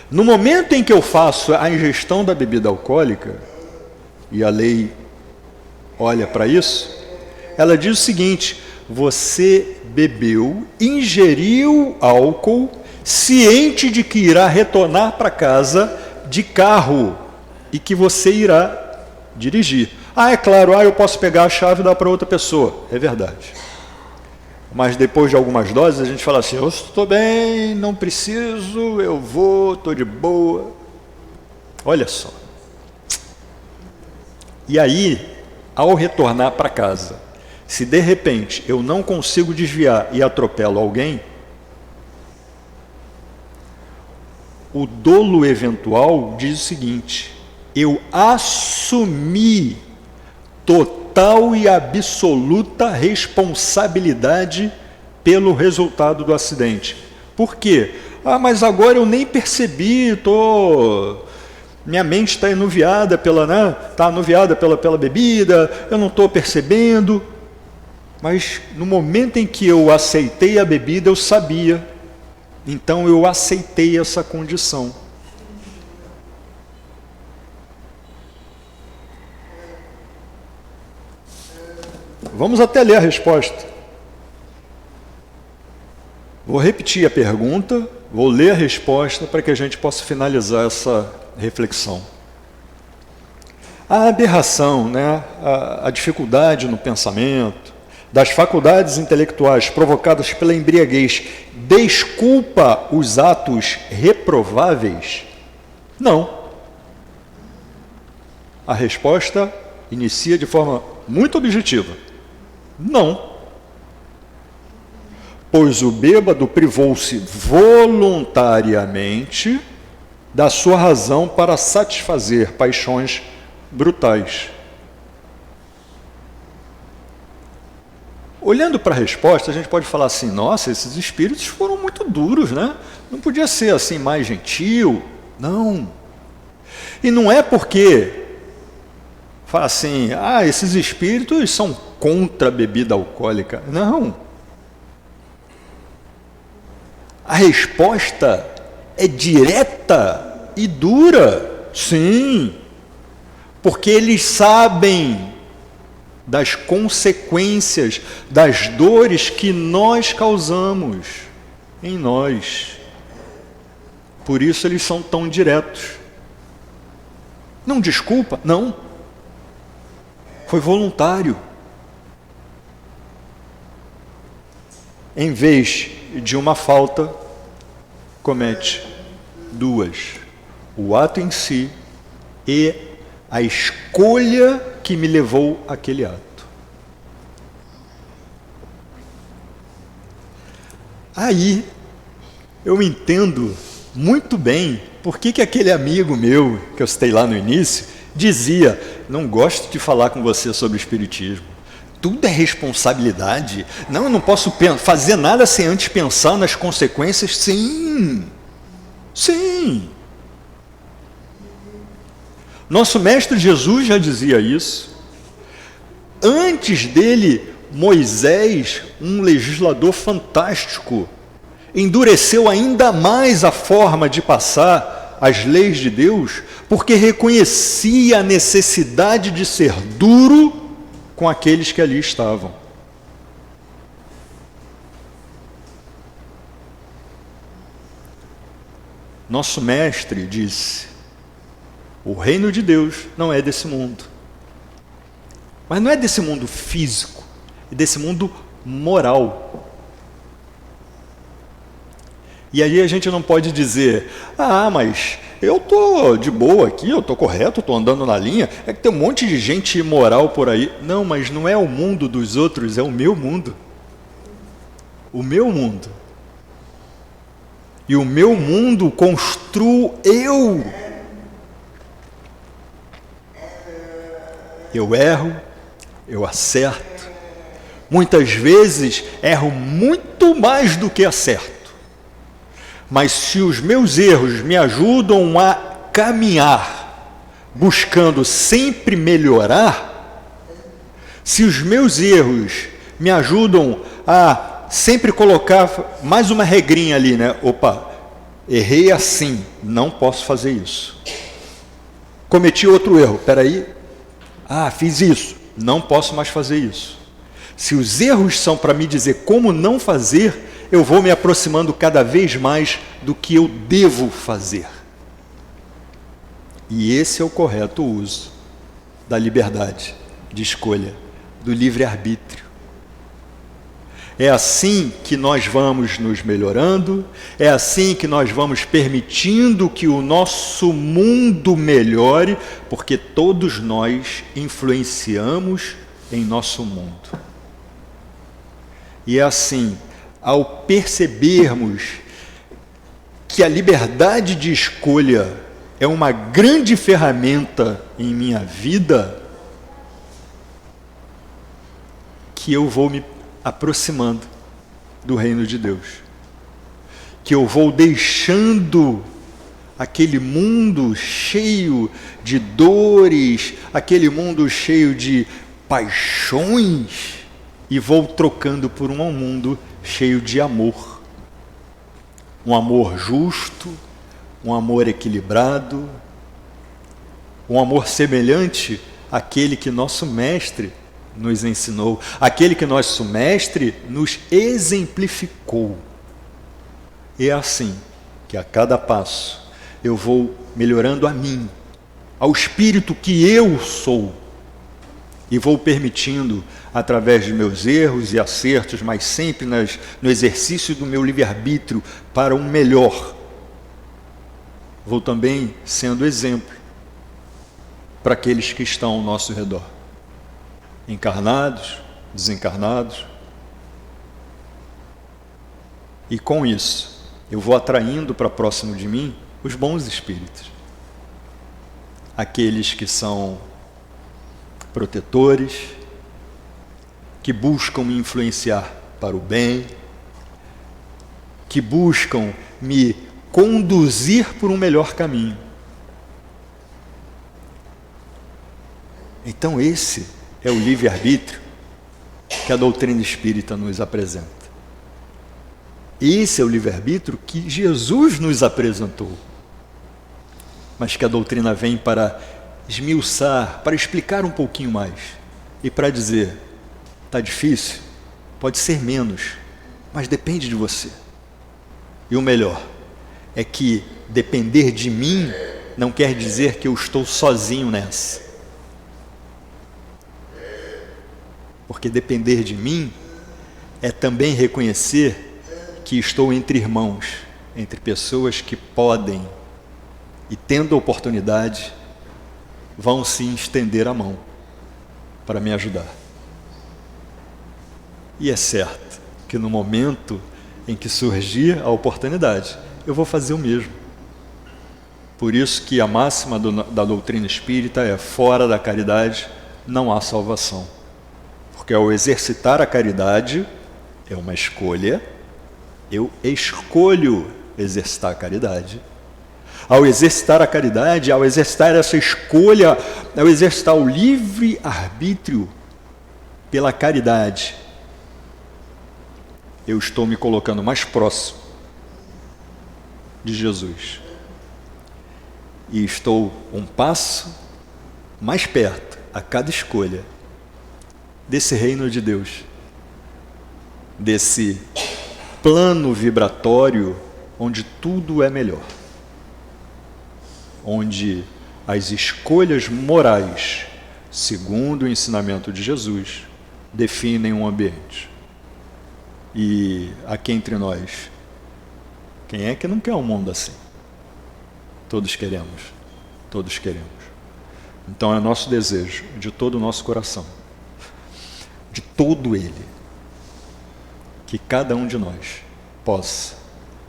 No momento em que eu faço a ingestão da bebida alcoólica, e a lei olha para isso, ela diz o seguinte: você bebeu, ingeriu álcool, ciente de que irá retornar para casa de carro e que você irá dirigir. É claro, eu posso pegar a chave e dar para outra pessoa. É verdade. Mas depois de algumas doses, a gente fala assim: eu estou bem, não preciso, eu vou, estou de boa. Olha só. E aí, ao retornar para casa, se de repente eu não consigo desviar e atropelo alguém, o dolo eventual diz o seguinte: eu assumi total e absoluta responsabilidade pelo resultado do acidente. Por quê? Mas agora eu nem percebi, minha mente está enuviada pela bebida, eu não estou percebendo. Mas no momento em que eu aceitei a bebida, eu sabia. Então eu aceitei essa condição. Vamos até ler a resposta. Vou repetir a pergunta, vou ler a resposta para que a gente possa finalizar essa reflexão. A aberração, a dificuldade no pensamento, das faculdades intelectuais provocadas pela embriaguez, desculpa os atos reprováveis? Não. A resposta inicia de forma muito objetiva. Não. Pois o bêbado privou-se voluntariamente da sua razão para satisfazer paixões brutais. Olhando para a resposta, a gente pode falar assim: nossa, esses espíritos foram muito duros, né? Não podia ser assim mais gentil? Não. E não é porque fala assim, esses espíritos são contra a bebida alcoólica. Não. A resposta é direta e dura. Sim. Porque eles sabem das consequências, das dores que nós causamos em nós. Por isso eles são tão diretos. Não desculpa? Não. Foi voluntário. Em vez de uma falta, comete duas: o ato em si e a escolha que me levou àquele ato. Aí eu entendo muito bem por que aquele amigo meu, que eu citei lá no início, dizia: não gosto de falar com você sobre o espiritismo. Tudo é responsabilidade. Não, eu não posso fazer nada sem antes pensar nas consequências. Sim, sim. Nosso mestre Jesus já dizia isso. Antes dele, Moisés, um legislador fantástico, endureceu ainda mais a forma de passar as leis de Deus, porque reconhecia a necessidade de ser duro com aqueles que ali estavam. Nosso mestre disse: o reino de Deus não é desse mundo. Mas não é desse mundo físico, é desse mundo moral. E aí a gente não pode dizer: mas eu estou de boa aqui, eu estou correto, estou andando na linha, é que tem um monte de gente imoral por aí. Não, mas não é o mundo dos outros, é o meu mundo. O meu mundo. E o meu mundo construo eu. Eu erro, eu acerto. Muitas vezes erro muito mais do que acerto. Mas se os meus erros me ajudam a caminhar, buscando sempre melhorar, se os meus erros me ajudam a sempre colocar mais uma regrinha ali, Opa, errei assim, não posso fazer isso. Cometi outro erro, peraí. Fiz isso, não posso mais fazer isso. Se os erros são para me dizer como não fazer, eu vou me aproximando cada vez mais do que eu devo fazer. E esse é o correto uso da liberdade de escolha, do livre-arbítrio. É assim que nós vamos nos melhorando, é assim que nós vamos permitindo que o nosso mundo melhore, porque todos nós influenciamos em nosso mundo. E é assim, ao percebermos que a liberdade de escolha é uma grande ferramenta em minha vida, que eu vou me aproximando do reino de Deus, que eu vou deixando aquele mundo cheio de dores, aquele mundo cheio de paixões, e vou trocando por um mundo cheio de amor. Um amor justo, um amor equilibrado, um amor semelhante àquele que nosso mestre nos ensinou, aquele que nosso mestre nos exemplificou. E é assim que a cada passo eu vou melhorando a mim, ao espírito que eu sou, e vou permitindo, através de meus erros e acertos, mas sempre no exercício do meu livre-arbítrio para um melhor, vou também sendo exemplo para aqueles que estão ao nosso redor, encarnados, desencarnados. E com isso, eu vou atraindo para próximo de mim os bons espíritos, aqueles que são protetores, que buscam me influenciar para o bem, que buscam me conduzir por um melhor caminho. Então esse é o livre-arbítrio que a doutrina espírita nos apresenta. Esse é o livre-arbítrio que Jesus nos apresentou, mas que a doutrina vem para esmiuçar, para explicar um pouquinho mais e para dizer: está difícil, pode ser menos, mas depende de você. E o melhor é que depender de mim não quer dizer que eu estou sozinho nessa. Porque depender de mim é também reconhecer que estou entre irmãos, entre pessoas que podem e, tendo a oportunidade, vão se estender a mão para me ajudar. E é certo que no momento em que surgir a oportunidade, eu vou fazer o mesmo. Por isso que a máxima da doutrina espírita é: fora da caridade não há salvação. Porque ao exercitar a caridade, é uma escolha, eu escolho exercitar a caridade. Ao exercitar a caridade, ao exercitar essa escolha, ao exercitar o livre-arbítrio pela caridade, eu estou me colocando mais próximo de Jesus. E estou um passo mais perto, a cada escolha, desse reino de Deus, desse plano vibratório onde tudo é melhor, onde as escolhas morais, segundo o ensinamento de Jesus, definem um ambiente. E aqui entre nós, quem é que não quer um mundo assim? Todos queremos, todos queremos. Então é nosso desejo, de todo o nosso coração, de todo ele, que cada um de nós possa,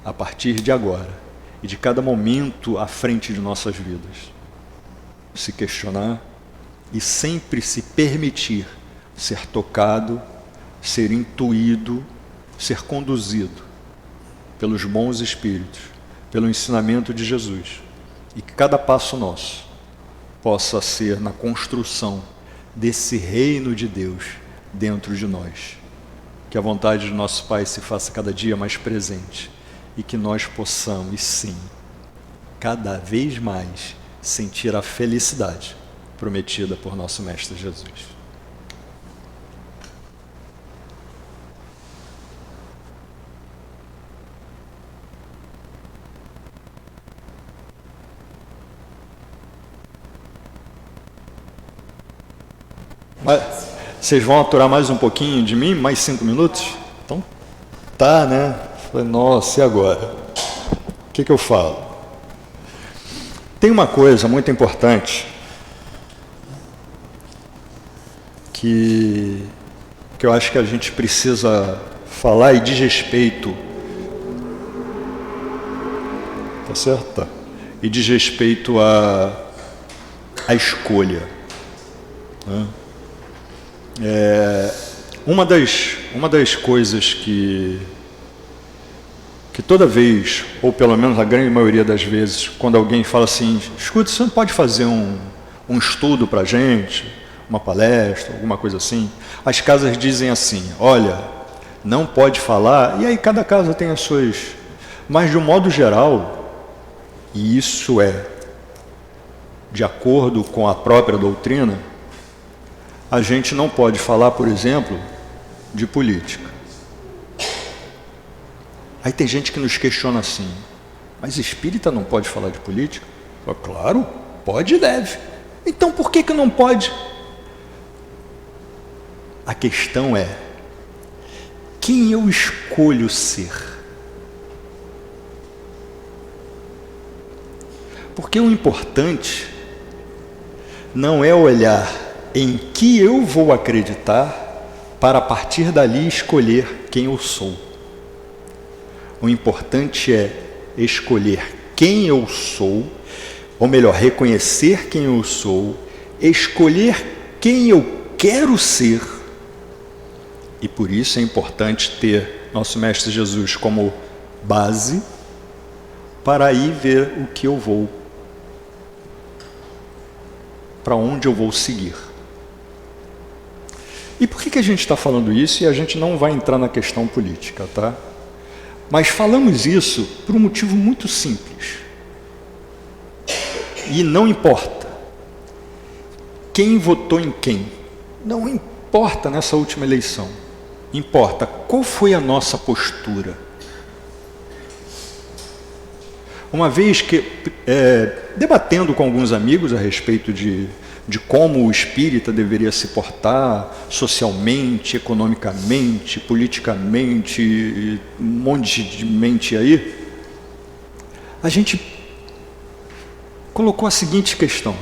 a partir de agora e de cada momento à frente de nossas vidas, se questionar e sempre se permitir ser tocado, ser intuído, ser conduzido pelos bons espíritos, pelo ensinamento de Jesus, e que cada passo nosso possa ser na construção desse reino de Deus dentro de nós. Que a vontade de nosso Pai se faça cada dia mais presente e que nós possamos, sim, cada vez mais sentir a felicidade prometida por nosso Mestre Jesus. Mas vocês vão aturar mais um pouquinho de mim? Mais 5 minutos? então tá, né? Falei, nossa, e agora? O que eu falo? Tem uma coisa muito importante que eu acho que a gente precisa falar e diz respeito, tá certo? Tá. E diz respeito à escolha. Né? Uma das coisas que toda vez, ou pelo menos a grande maioria das vezes, quando alguém fala assim, escuta, você não pode fazer um estudo para a gente, uma palestra, alguma coisa assim, as casas dizem assim, olha, não pode falar, e aí cada casa tem as suas, mas de um modo geral, e isso é de acordo com a própria doutrina, a gente não pode falar, por exemplo, de política. Aí tem gente que nos questiona assim, mas espírita não pode falar de política? Falo, claro, pode e deve. Então por que não pode? A questão é, quem eu escolho ser? Porque o importante não é olhar em que eu vou acreditar para a partir dali escolher quem eu sou. O importante é escolher quem eu sou, ou melhor, reconhecer quem eu sou, escolher quem eu quero ser. E por isso é importante ter nosso Mestre Jesus como base para aí ver o que eu vou, para onde eu vou seguir. E por que a gente está falando isso e a gente não vai entrar na questão política, tá? Mas falamos isso por um motivo muito simples. E não importa quem votou em quem. Não importa nessa última eleição. Importa qual foi a nossa postura. Uma vez que, debatendo com alguns amigos a respeito de como o espírita deveria se portar socialmente, economicamente, politicamente, um monte de mente aí, a gente colocou a seguinte questão.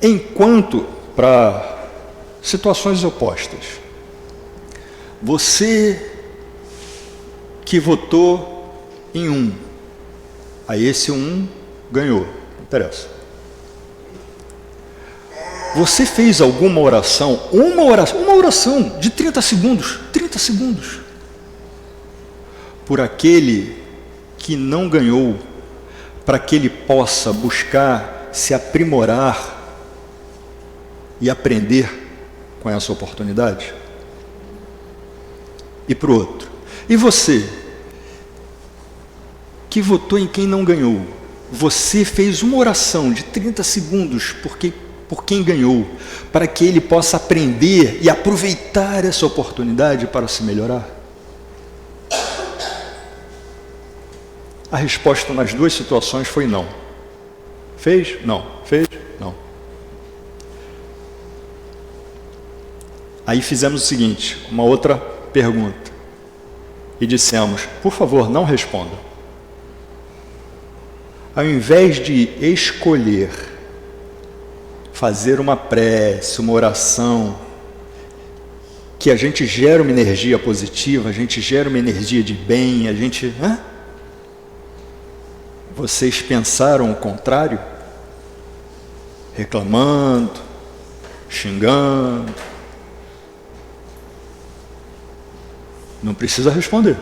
Enquanto, para situações opostas, você que votou em um, aí esse um ganhou, não interessa. Você fez alguma oração, uma oração de 30 segundos, por aquele que não ganhou, para que ele possa buscar se aprimorar e aprender com essa oportunidade? E para o outro. E você, que votou em quem não ganhou, você fez uma oração de 30 segundos por quem ganhou, para que ele possa aprender e aproveitar essa oportunidade para se melhorar? A resposta nas duas situações foi não. Fez? Não. Fez? Não. Aí fizemos o seguinte, uma outra pergunta. E dissemos, por favor, não responda. Ao invés de escolher fazer uma prece, uma oração, que a gente gera uma energia positiva, a gente gera uma energia de bem, a gente... Vocês pensaram o contrário? Reclamando, xingando. Não precisa responder.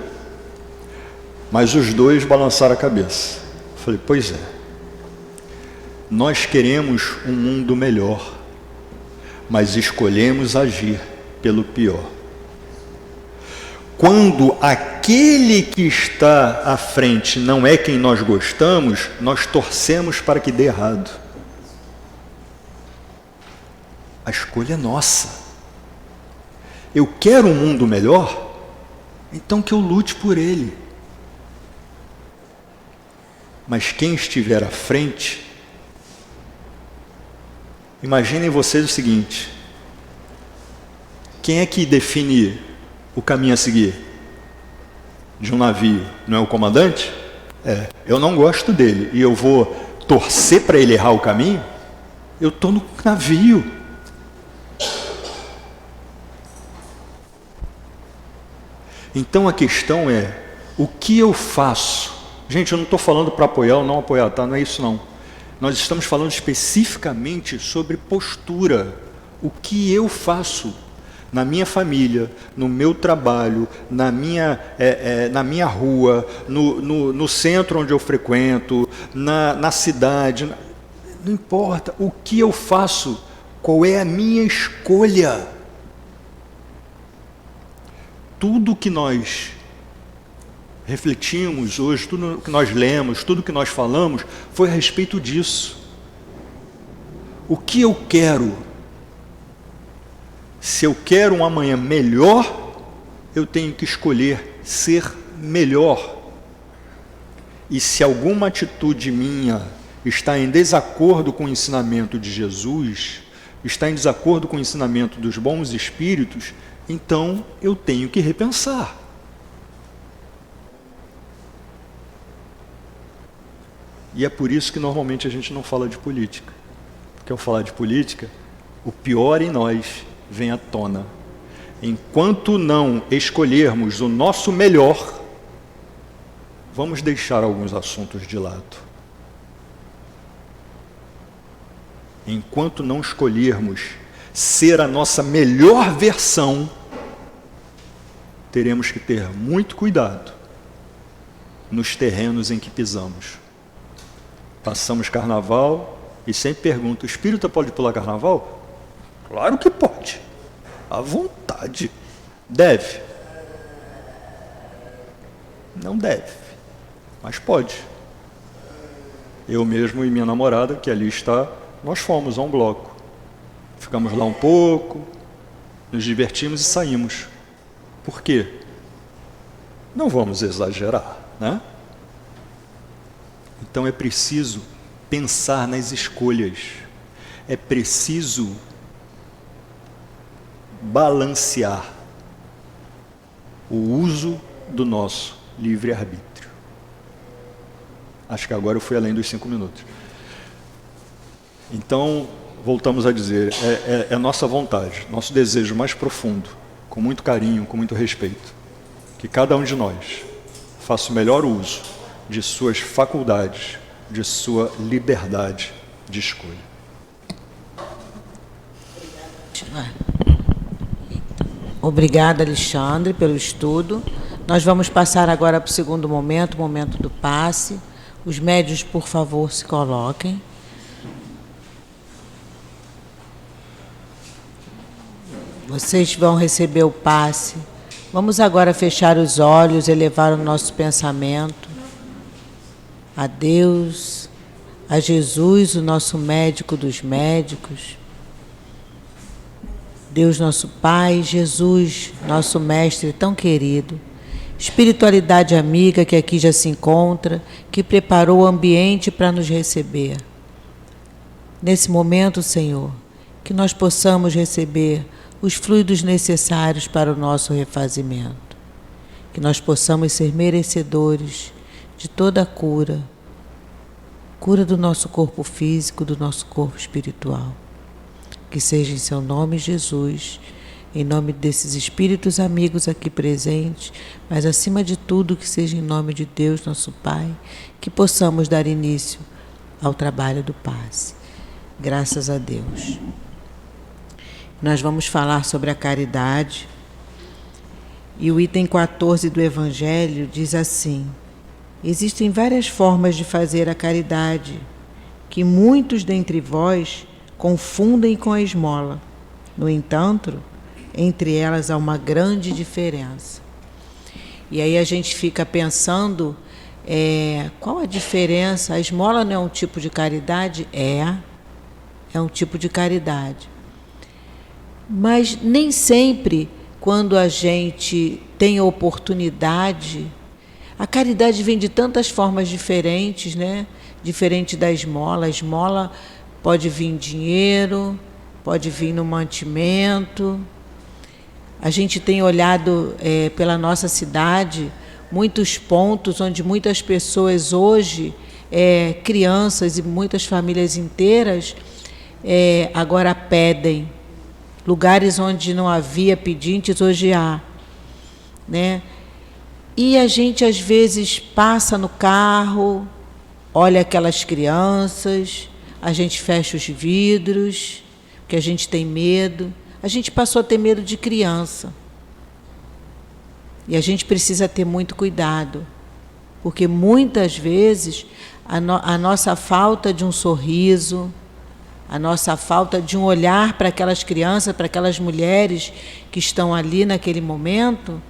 Mas os dois balançaram a cabeça. Eu falei, pois é. Nós queremos um mundo melhor, mas escolhemos agir pelo pior. Quando aquele que está à frente não é quem nós gostamos, nós torcemos para que dê errado. A escolha é nossa. Eu quero um mundo melhor, então que eu lute por ele. Mas quem estiver à frente, imaginem vocês o seguinte, Quem é que define o caminho a seguir de um navio? Não é o comandante? Eu não gosto dele e eu vou torcer para ele errar o caminho? Eu estou no navio. Então a questão é, o que eu faço? Gente, eu não estou falando para apoiar ou não apoiar, tá? Não é isso não. Nós estamos falando especificamente sobre postura. O que eu faço na minha família, no meu trabalho, na minha rua, no centro onde eu frequento, na cidade. Não importa. O que eu faço? Qual é a minha escolha? Tudo que nós refletimos hoje, tudo que nós lemos, tudo que nós falamos, foi a respeito disso. O que eu quero? Se eu quero um amanhã melhor, eu tenho que escolher ser melhor. E se alguma atitude minha está em desacordo com o ensinamento de Jesus, está em desacordo com o ensinamento dos bons espíritos, então eu tenho que repensar. E é por isso que normalmente a gente não fala de política. Porque ao falar de política, o pior em nós vem à tona. Enquanto não escolhermos o nosso melhor, vamos deixar alguns assuntos de lado. Enquanto não escolhermos ser a nossa melhor versão, teremos que ter muito cuidado nos terrenos em que pisamos. Passamos carnaval e sempre pergunto, o espírita pode pular carnaval? Claro que pode, à vontade. Deve? Não deve, mas pode. Eu mesmo e minha namorada, que ali está, nós fomos a um bloco. Ficamos lá um pouco, nos divertimos e saímos. Por quê? Não vamos exagerar, né? Então é preciso pensar nas escolhas. É preciso balancear o uso do nosso livre-arbítrio. Acho que agora eu fui além dos 5 minutos. Então, voltamos a dizer, é nossa vontade, nosso desejo mais profundo, com muito carinho, com muito respeito, que cada um de nós faça o melhor uso de suas faculdades, de sua liberdade de escolha. Obrigada, Alexandre, pelo estudo. Nós vamos passar agora para o segundo momento, o momento do passe. Os médiuns, por favor, se coloquem. Vocês vão receber o passe. Vamos agora fechar os olhos, elevar o nosso pensamento a Deus, a Jesus, o nosso médico dos médicos. Deus, nosso Pai, Jesus, nosso Mestre tão querido, espiritualidade amiga que aqui já se encontra, que preparou o ambiente para nos receber. Nesse momento, Senhor, que nós possamos receber os fluidos necessários para o nosso refazimento, que nós possamos ser merecedores de toda a cura do nosso corpo físico, do nosso corpo espiritual. Que seja em seu nome, Jesus, em nome desses espíritos amigos aqui presentes, mas acima de tudo que seja em nome de Deus, nosso Pai, que possamos dar início ao trabalho do passe. Graças a Deus. Nós vamos falar sobre a caridade. E o item 14 do Evangelho diz assim: existem várias formas de fazer a caridade, que muitos dentre vós confundem com a esmola. No entanto, entre elas há uma grande diferença. E aí a gente fica pensando, qual a diferença? A esmola não é um tipo de caridade? É um tipo de caridade. Mas nem sempre, quando a gente tem a oportunidade, a caridade vem de tantas formas diferentes, né? Diferente da esmola. A esmola pode vir em dinheiro, pode vir no mantimento. A gente tem olhado pela nossa cidade muitos pontos onde muitas pessoas hoje, crianças e muitas famílias inteiras, agora pedem. Lugares onde não havia pedintes, hoje há, né? E a gente às vezes passa no carro, olha aquelas crianças, a gente fecha os vidros, porque a gente tem medo. A gente passou a ter medo de criança. E a gente precisa ter muito cuidado, porque muitas vezes a nossa falta de um sorriso, a nossa falta de um olhar para aquelas crianças, para aquelas mulheres que estão ali naquele momento,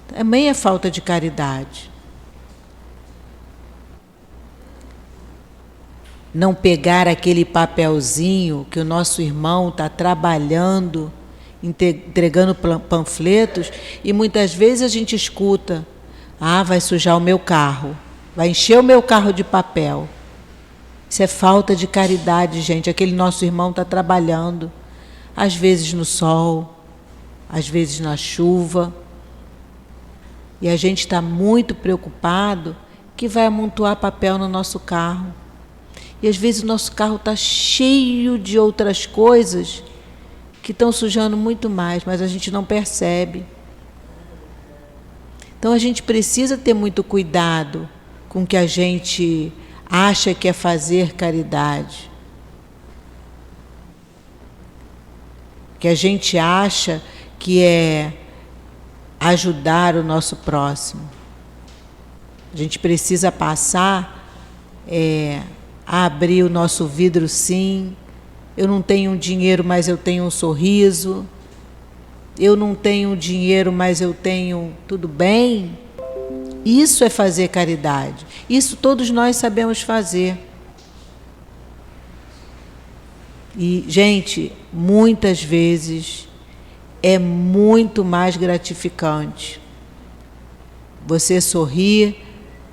também é falta de caridade. Não pegar aquele papelzinho que o nosso irmão está trabalhando, entregando panfletos, e muitas vezes a gente escuta: vai sujar o meu carro, vai encher o meu carro de papel. Isso é falta de caridade, gente. Aquele nosso irmão está trabalhando, às vezes no sol, às vezes na chuva, e a gente está muito preocupado que vai amontoar papel no nosso carro. E às vezes o nosso carro está cheio de outras coisas que estão sujando muito mais, mas a gente não percebe. Então a gente precisa ter muito cuidado com o que a gente acha que é fazer caridade. Que a gente acha que é ajudar o nosso próximo. A gente precisa passar a abrir o nosso vidro, sim. Eu não tenho dinheiro, mas eu tenho um sorriso. Eu não tenho dinheiro, mas eu tenho tudo bem. Isso é fazer caridade. Isso todos nós sabemos fazer. E, gente, muitas vezes é muito mais gratificante você sorrir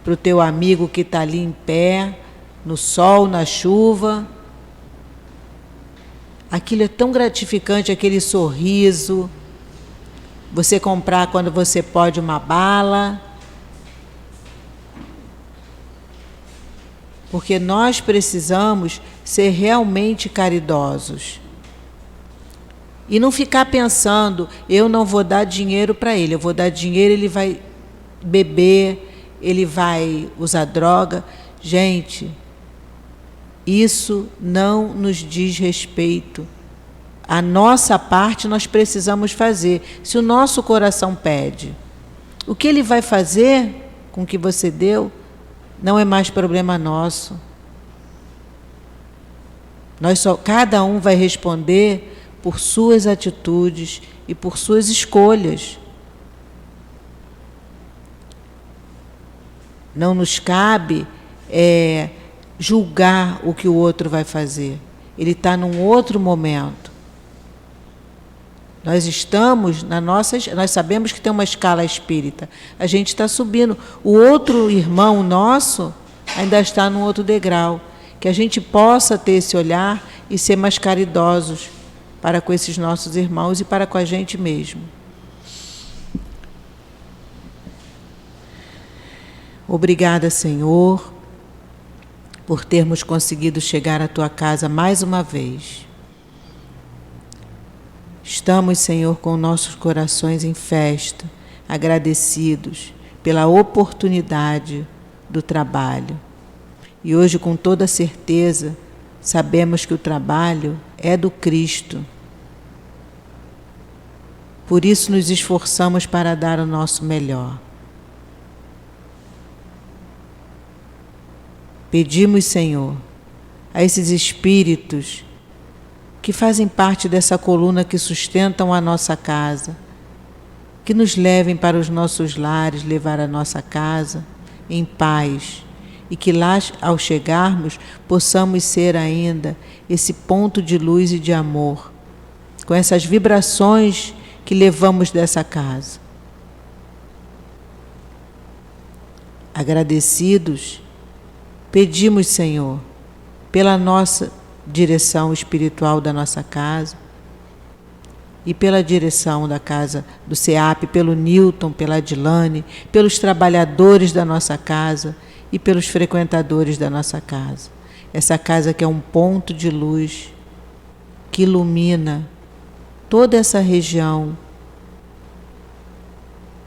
para o teu amigo que está ali em pé, no sol, na chuva. Aquilo é tão gratificante, aquele sorriso. Você comprar, quando você pode, uma bala. Porque nós precisamos ser realmente caridosos. E não ficar pensando: eu não vou dar dinheiro para ele, eu vou dar dinheiro, ele vai beber, ele vai usar droga. Gente, isso não nos diz respeito. A nossa parte nós precisamos fazer. Se o nosso coração pede, o que ele vai fazer com o que você deu não é mais problema nosso. Cada um vai responder por suas atitudes e por suas escolhas. Não nos cabe julgar o que o outro vai fazer. Ele está num outro momento. Nós estamos nós sabemos que tem uma escala espírita. A gente está subindo. O outro irmão nosso ainda está num outro degrau. Que a gente possa ter esse olhar e ser mais caridosos para com esses nossos irmãos e para com a gente mesmo. Obrigada, Senhor, por termos conseguido chegar à Tua casa mais uma vez. Estamos, Senhor, com nossos corações em festa, agradecidos pela oportunidade do trabalho. E hoje, com toda certeza, sabemos que o trabalho é do Cristo. Por isso nos esforçamos para dar o nosso melhor. Pedimos, Senhor, a esses espíritos que fazem parte dessa coluna que sustentam a nossa casa, que nos levem para os nossos lares, levar a nossa casa em paz, e que lá, ao chegarmos, possamos ser ainda esse ponto de luz e de amor, com essas vibrações que levamos dessa casa. Agradecidos, pedimos, Senhor, pela nossa direção espiritual da nossa casa, e pela direção da casa do SEAP, pelo Newton, pela Adilane, pelos trabalhadores da nossa casa e pelos frequentadores da nossa casa. Essa casa que é um ponto de luz que ilumina toda essa região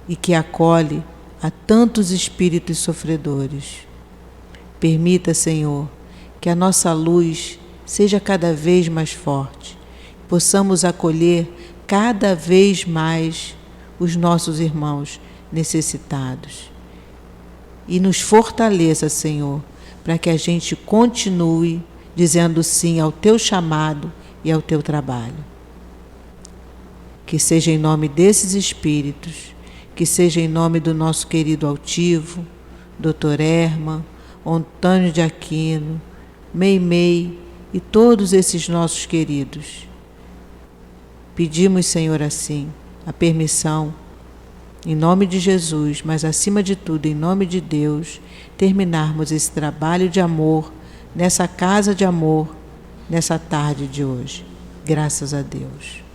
e que acolhe a tantos espíritos sofredores. Permita, Senhor, que a nossa luz seja cada vez mais forte, possamos acolher cada vez mais os nossos irmãos necessitados. E nos fortaleça, Senhor, para que a gente continue dizendo sim ao Teu chamado e ao Teu trabalho. Que seja em nome desses espíritos, que seja em nome do nosso querido altivo, Dr. Herman, Antônio de Aquino, Meimei e todos esses nossos queridos. Pedimos, Senhor, assim, a permissão, em nome de Jesus, mas acima de tudo, em nome de Deus, terminarmos esse trabalho de amor, nessa casa de amor, nessa tarde de hoje. Graças a Deus.